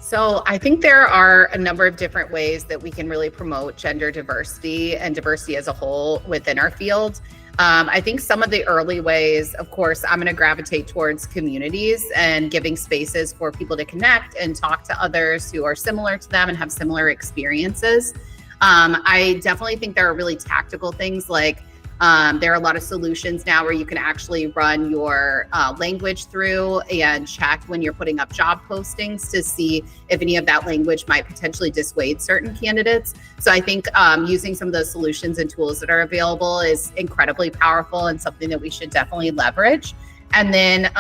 So I think there are a number of different ways that we can really promote gender diversity and diversity as a whole within our field. I think some of the early ways, of course, I'm going to gravitate towards communities and giving spaces for people to connect and talk to others who are similar to them and have similar experiences. I definitely think there are really tactical things like there are a lot of solutions now where you can actually run your language through and check when you're putting up job postings to see if any of that language might potentially dissuade certain candidates. So I think using some of those solutions and tools that are available is incredibly powerful and something that we should definitely leverage. And then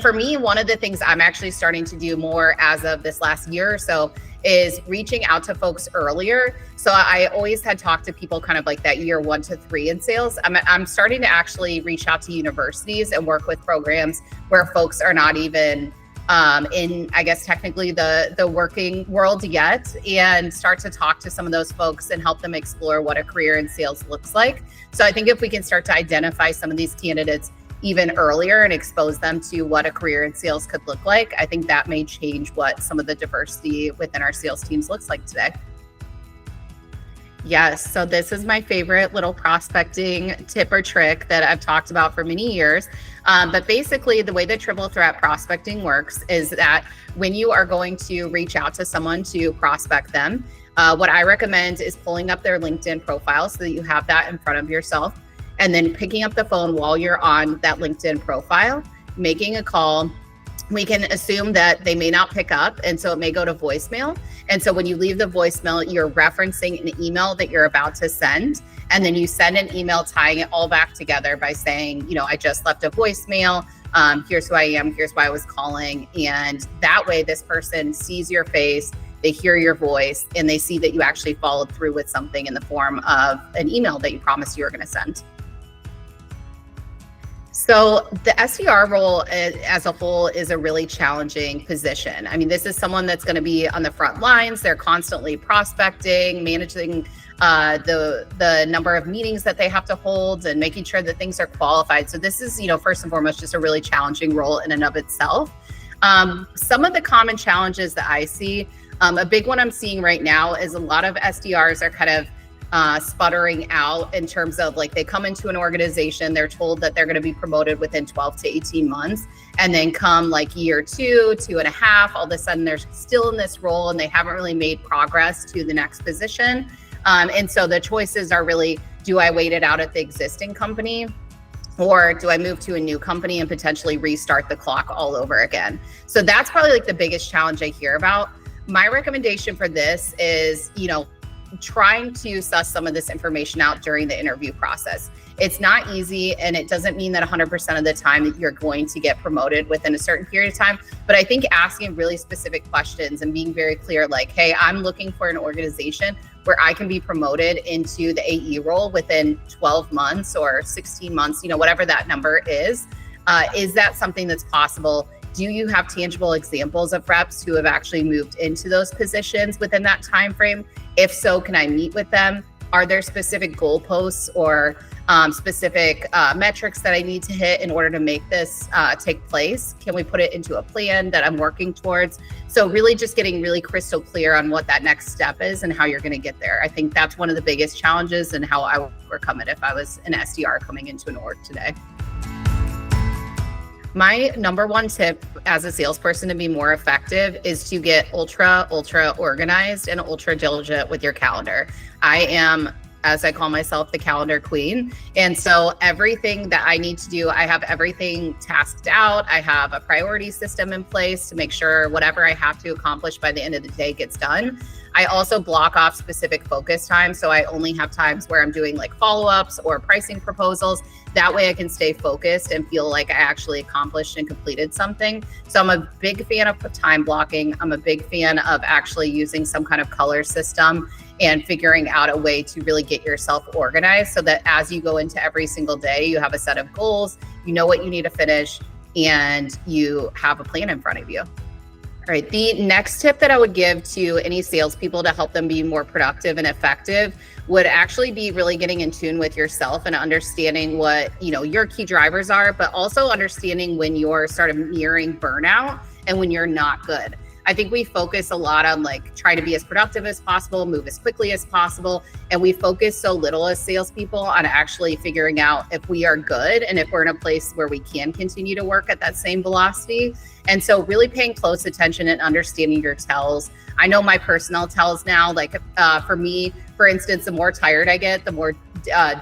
for me, one of the things I'm actually starting to do more as of this last year or so is reaching out to folks earlier. So I always had talked to people kind of like that year 1 to 3 in sales. I'm starting to actually reach out to universities and work with programs where folks are not even in, I guess, technically the working world yet, and start to talk to some of those folks and help them explore what a career in sales looks like. So I think if we can start to identify some of these candidates even earlier and expose them to what a career in sales could look like, I think that may change what some of the diversity within our sales teams looks like today. Yes, so this is my favorite little prospecting tip or trick that I've talked about for many years. But basically, the way that triple threat prospecting works is that when you are going to reach out to someone to prospect them, what I recommend is pulling up their LinkedIn profile so that you have that in front of yourself, and then picking up the phone while you're on that LinkedIn profile, making a call. We can assume that they may not pick up, and so it may go to voicemail. And so when you leave the voicemail, you're referencing an email that you're about to send, and then you send an email tying it all back together by saying, I just left a voicemail. Here's who I am. Here's why I was calling. And that way, this person sees your face, they hear your voice, and they see that you actually followed through with something in the form of an email that you promised you were going to send. So the SDR role as a whole is a really challenging position. I mean, this is someone that's going to be on the front lines. They're constantly prospecting, managing the number of meetings that they have to hold, and making sure that things are qualified. So this is, first and foremost, just a really challenging role in and of itself. Some of the common challenges that I see, a big one I'm seeing right now is a lot of SDRs are kind of sputtering out in terms of like they come into an organization, they're told that they're going to be promoted within 12 to 18 months. And then come like year 2, 2.5, all of a sudden they're still in this role and they haven't really made progress to the next position. And so the choices are really, do I wait it out at the existing company? Or do I move to a new company and potentially restart the clock all over again? So that's probably like the biggest challenge I hear about. My recommendation for this is, trying to suss some of this information out during the interview process. It's not easy, and it doesn't mean that 100% of the time that you're going to get promoted within a certain period of time. But I think asking really specific questions and being very clear, like, hey, I'm looking for an organization where I can be promoted into the AE role within 12 months or 16 months, whatever that number is. Is that something that's possible? Do you have tangible examples of reps who have actually moved into those positions within that time frame? If so, can I meet with them? Are there specific goalposts or specific metrics that I need to hit in order to make this take place? Can we put it into a plan that I'm working towards? So really just getting really crystal clear on what that next step is and how you're going to get there. I think that's one of the biggest challenges and how I would overcome it if I was an SDR coming into an org today. My number one tip as a salesperson to be more effective is to get ultra organized and ultra diligent with your calendar. I am, as I call myself, the calendar queen. And so everything that I need to do, I have everything tasked out. I have a priority system in place to make sure whatever I have to accomplish by the end of the day gets done. I also block off specific focus times. So I only have times where I'm doing like follow-ups or pricing proposals. That way I can stay focused and feel like I actually accomplished and completed something. So I'm a big fan of time blocking. I'm a big fan of actually using some kind of color system and figuring out a way to really get yourself organized so that as you go into every single day, you have a set of goals, you know what you need to finish, and you have a plan in front of you. All right, the next tip that I would give to any salespeople to help them be more productive and effective would actually be really getting in tune with yourself and understanding what, your key drivers are, but also understanding when you're sort of nearing burnout and when you're not good. I think we focus a lot on like trying to be as productive as possible, move as quickly as possible. And we focus so little as salespeople on actually figuring out if we are good and if we're in a place where we can continue to work at that same velocity. And so really paying close attention and understanding your tells. I know my personal tells now, like for me, for instance, the more tired I get, the more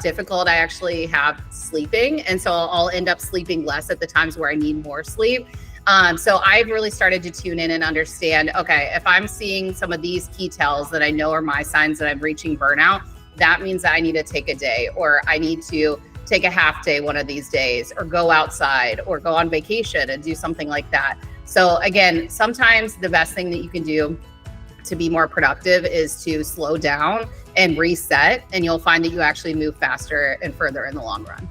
difficult I actually have sleeping. And so I'll end up sleeping less at the times where I need more sleep. So I've really started to tune in and understand, okay, if I'm seeing some of these key tells that I know are my signs that I'm reaching burnout, that means that I need to take a day, or I need to take a half day one of these days, or go outside or go on vacation and do something like that. So again, sometimes the best thing that you can do to be more productive is to slow down and reset, and you'll find that you actually move faster and further in the long run.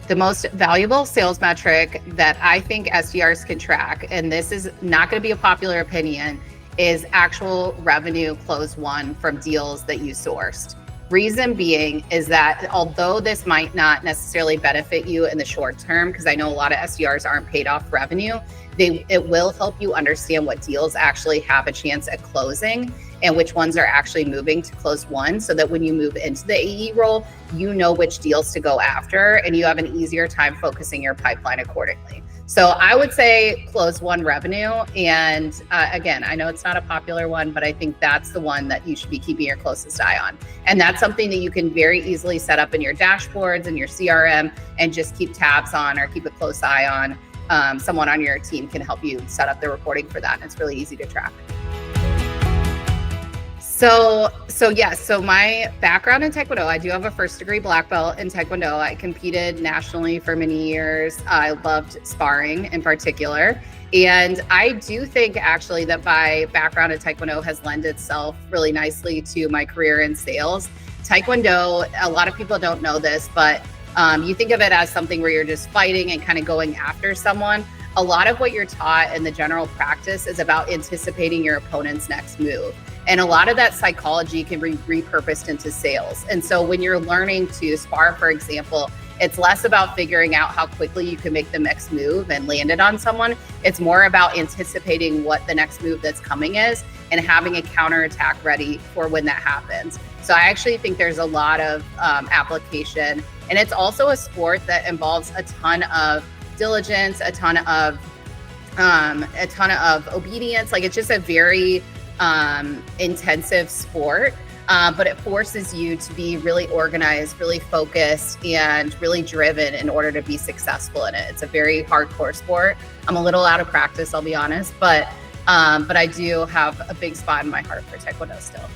The most valuable sales metric that I think SDRs can track, and this is not going to be a popular opinion, is actual revenue close won from deals that you sourced. Reason being is that although this might not necessarily benefit you in the short term, because I know a lot of SDRs aren't paid off revenue, it will help you understand what deals actually have a chance at closing and which ones are actually moving to close one, so that when you move into the AE role, you know which deals to go after and you have an easier time focusing your pipeline accordingly. So I would say close one revenue. And again, I know it's not a popular one, but I think that's the one that you should be keeping your closest eye on. And that's something that you can very easily set up in your dashboards and your CRM and just keep tabs on or keep a close eye on. Someone on your team can help you set up the reporting for that. And it's really easy to track. So my background in Tae Kwon Do, I do have a first degree black belt in Tae Kwon Do. I competed nationally for many years. I loved sparring in particular. And I do think actually that my background in Tae Kwon Do has lent itself really nicely to my career in sales. Tae Kwon Do, a lot of people don't know this, but you think of it as something where you're just fighting and kind of going after someone. A lot of what you're taught in the general practice is about anticipating your opponent's next move. And a lot of that psychology can be repurposed into sales. And so when you're learning to spar, for example, it's less about figuring out how quickly you can make the next move and land it on someone. It's more about anticipating what the next move that's coming is and having a counterattack ready for when that happens. So I actually think there's a lot of application. And it's also a sport that involves a ton of diligence, a ton of obedience. Like, it's just a very intensive sport, but it forces you to be really organized, really focused, and really driven in order to be successful in it. It's a very hardcore sport. I'm a little out of practice, I'll be honest, but I do have a big spot in my heart for Tae Kwon Do still.